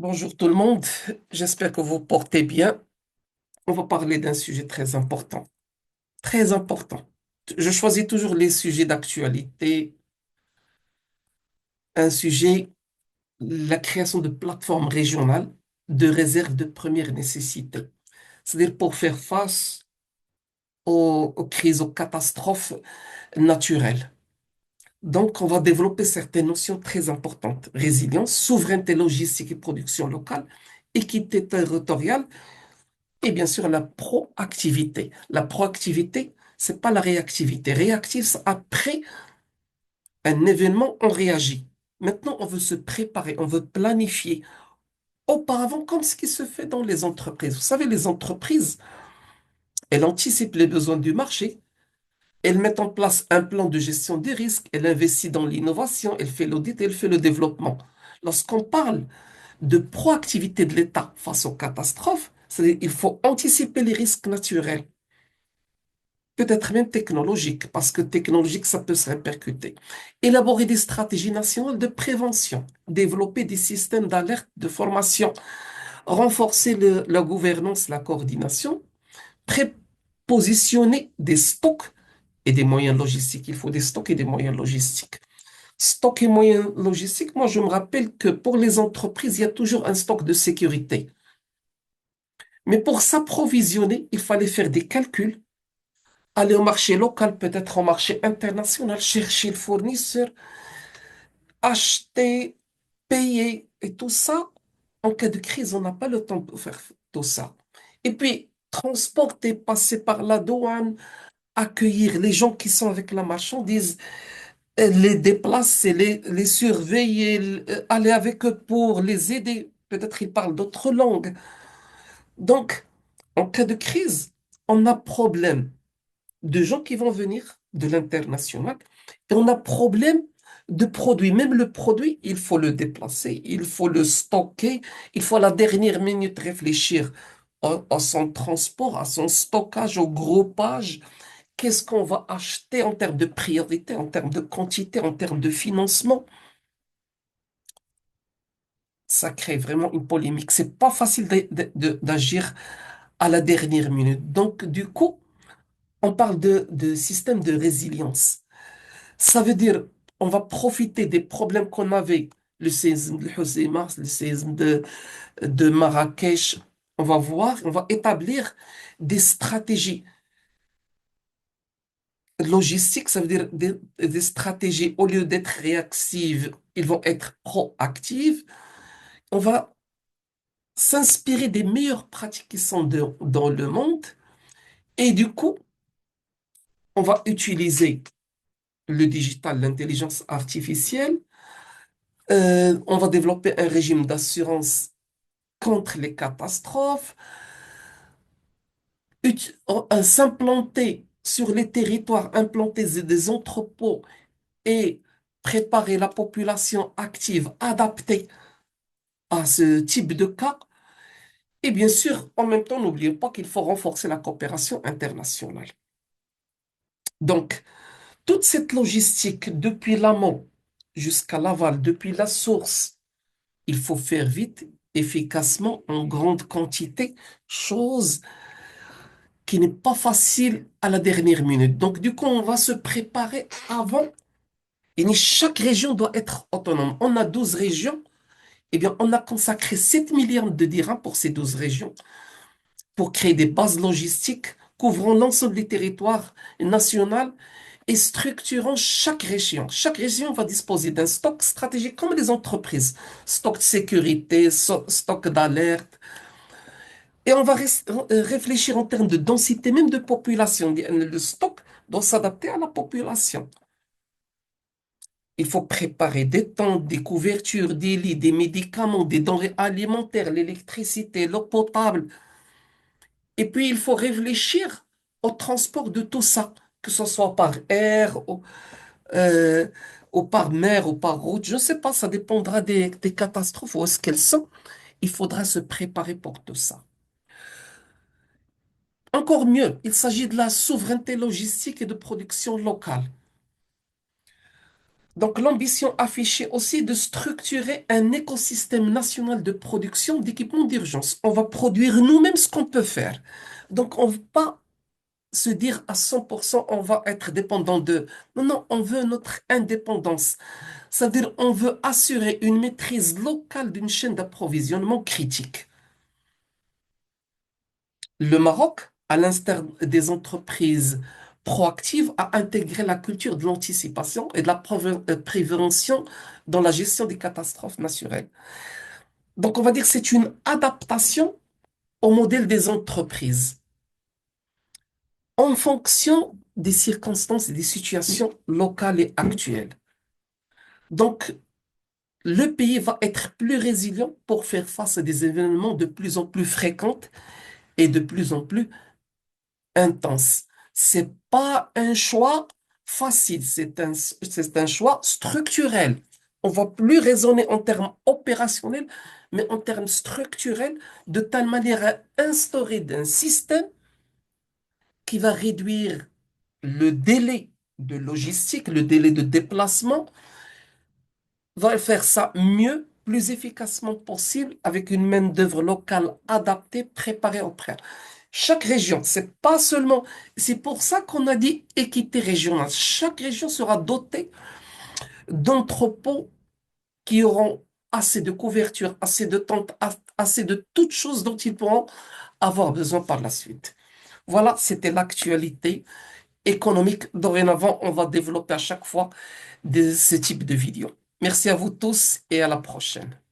Bonjour tout le monde, j'espère que vous portez bien. On va parler d'un sujet très important, très important. Je choisis toujours les sujets d'actualité, un sujet, la création de plateformes régionales de réserve de première nécessité, c'est-à-dire pour faire face aux crises, aux catastrophes naturelles. Donc, on va développer certaines notions très importantes: résilience, souveraineté logistique et production locale, équité territoriale. Et bien sûr, la proactivité. La proactivité, c'est pas la réactivité. Réactif, c'est après un événement, on réagit. Maintenant, on veut se préparer, on veut planifier. Auparavant, comme ce qui se fait dans les entreprises. Vous savez, les entreprises, elles anticipent les besoins du marché, elles mettent en place un plan de gestion des risques, elles investissent dans l'innovation, elles font l'audit, elles font le développement. Lorsqu'on parle de proactivité de l'État face aux catastrophes, c'est-à-dire qu'il faut anticiper les risques naturels, peut-être même technologique, parce que technologique, ça peut se répercuter. Élaborer des stratégies nationales de prévention, développer des systèmes d'alerte, de formation, renforcer la gouvernance, la coordination, prépositionner des stocks et des moyens logistiques. Il faut des stocks et des moyens logistiques. Stock et moyens logistiques, moi je me rappelle que pour les entreprises, il y a toujours un stock de sécurité. Mais pour s'approvisionner, il fallait faire des calculs, aller au marché local, peut-être au marché international, chercher le fournisseur, acheter, payer et tout ça. En cas de crise, on n'a pas le temps de faire tout ça. Et puis, transporter, passer par la douane, accueillir les gens qui sont avec la marchandise, les déplacer, les surveiller, aller avec eux pour les aider. Peut-être ils parlent d'autres langues. Donc, en cas de crise, on a problème de gens qui vont venir de l'international et on a problème de produits. Même le produit, il faut le déplacer, il faut le stocker, il faut à la dernière minute réfléchir à son transport, à son stockage, au groupage. Qu'est-ce qu'on va acheter en termes de priorité, en termes de quantité, en termes de financement? Ça crée vraiment une polémique. C'est pas facile d'agir à la dernière minute. Donc, du coup, on parle de système de résilience. Ça veut dire, on va profiter des problèmes qu'on avait, le séisme de Hoceima, le séisme de Marrakech. On va voir, on va établir des stratégies logistiques, ça veut dire des stratégies, au lieu d'être réactives, ils vont être proactives. On va s'inspirer des meilleures pratiques qui sont dans le monde et du coup, on va utiliser le digital, l'intelligence artificielle. On va développer un régime d'assurance contre les catastrophes, s'implanter sur les territoires, implanter des entrepôts et préparer la population active adaptée à ce type de cas. Et bien sûr, en même temps, n'oublions pas qu'il faut renforcer la coopération internationale. Donc, toute cette logistique, depuis l'amont jusqu'à l'aval, depuis la source, il faut faire vite, efficacement, en grande quantité, chose qui n'est pas facile à la dernière minute. Donc, du coup, on va se préparer avant. Et chaque région doit être autonome. On a 12 régions. Eh bien, on a consacré 7 milliards de dirhams pour ces 12 régions pour créer des bases logistiques couvrant l'ensemble des territoires nationaux et structurant chaque région. Chaque région va disposer d'un stock stratégique comme les entreprises. Stock de sécurité, stock d'alerte. Et on va réfléchir en termes de densité, même de population. Le stock doit s'adapter à la population. Il faut préparer des tentes, des couvertures, des lits, des médicaments, des denrées alimentaires, l'électricité, l'eau potable. Et puis, il faut réfléchir au transport de tout ça, que ce soit par air, euh, ou par mer, ou par route. Je ne sais pas, ça dépendra des catastrophes, où est-ce qu'elles sont. Il faudra se préparer pour tout ça. Encore mieux, il s'agit de la souveraineté logistique et de production locale. Donc, l'ambition affichée aussi de structurer un écosystème national de production d'équipements d'urgence. On va produire nous-mêmes ce qu'on peut faire. Donc, on ne va pas se dire à 100% on va être dépendant d'eux. Non, non, on veut notre indépendance. Ça veut dire on veut assurer une maîtrise locale d'une chaîne d'approvisionnement critique. Le Maroc, à l'instar des entreprises proactives, a intégré la culture de l'anticipation et de la prévention dans la gestion des catastrophes naturelles. Donc, on va dire que c'est une adaptation au modèle des entreprises en fonction des circonstances et des situations locales et actuelles. Donc, le pays va être plus résilient pour faire face à des événements de plus en plus fréquents et de plus en plus intenses. C'est pas un choix facile, c'est un choix structurel. On va plus raisonner en termes opérationnels, mais en termes structurels, de telle manière à instaurer un système qui va réduire le délai de logistique, le délai de déplacement, va faire ça mieux, plus efficacement possible, avec une main-d'œuvre locale adaptée, préparée au préalable. Chaque région, c'est pas seulement, c'est pour ça qu'on a dit équité régionale. Chaque région sera dotée d'entrepôts qui auront assez de couverture, assez de tentes, assez de toutes choses dont ils pourront avoir besoin par la suite. Voilà, c'était l'actualité économique. Dorénavant, on va développer à chaque fois ce type de vidéos. Merci à vous tous et à la prochaine.